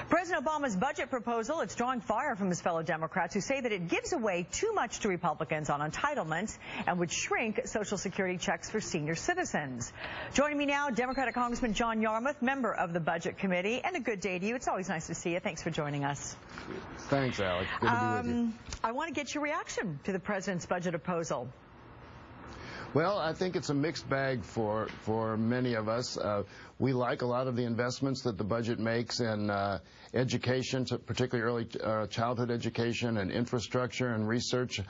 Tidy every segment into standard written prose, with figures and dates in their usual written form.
President Obama's budget proposal, it's drawing fire from his fellow Democrats who say that it gives away too much to Republicans on entitlements and would shrink Social Security checks for senior citizens. Joining me now, Democratic Congressman John Yarmuth, member of the Budget Committee, and a good day to you. It's always nice to see you. Thanks for joining us. Thanks, Alex. Good to be with you. I want to get your reaction to the president's budget proposal. Well, I think it's a mixed bag for many of us. We like a lot of the investments that the budget makes in education, particularly early childhood education and infrastructure and research.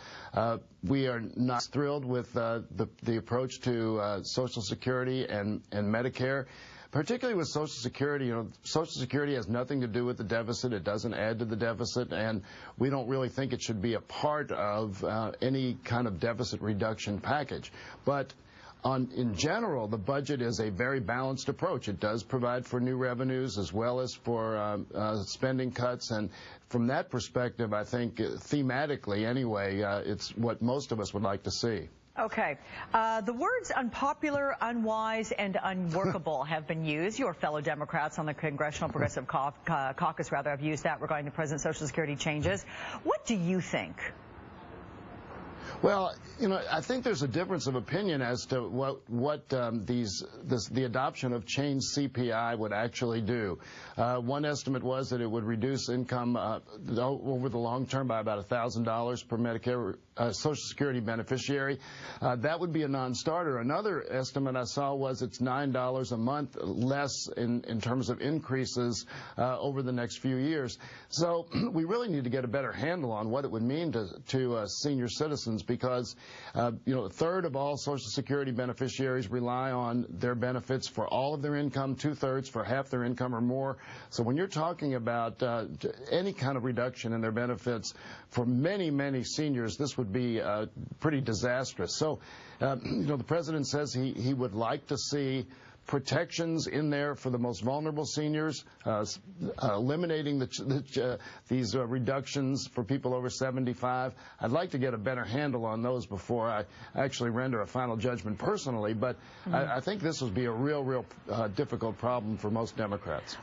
We are not thrilled with the approach to Social Security and Medicare. Particularly with Social Security, Social Security has nothing to do with the deficit. It doesn't add to the deficit, and we don't really think it should be a part of any kind of deficit reduction package. But in general, the budget is a very balanced approach. It does provide for new revenues as well as for spending cuts, and from that perspective, I think thematically anyway, it's what most of us would like to see. Okay. The words unpopular, unwise, and unworkable have been used. Your fellow Democrats on the Congressional Progressive Caucus have used that regarding the president's Social Security changes. What do you think? Well, I think there's a difference of opinion as to what the adoption of changed CPI would actually do. One estimate was that it would reduce income over the long term by about $1,000 per Medicare Social Security beneficiary. That would be a non-starter. Another estimate I saw was it's $9 a month less in terms of increases over the next few years. So we really need to get a better handle on what it would mean to senior citizens, because a third of all Social Security beneficiaries rely on their benefits for all of their income, two-thirds for half their income or more. So when you're talking about any kind of reduction in their benefits for many, many seniors, this would be pretty disastrous. So, the president says he would like to see protections in there for the most vulnerable seniors, eliminating these reductions for people over 75. I'd like to get a better handle on those before I actually render a final judgment personally, but I think this would be a real difficult problem for most Democrats.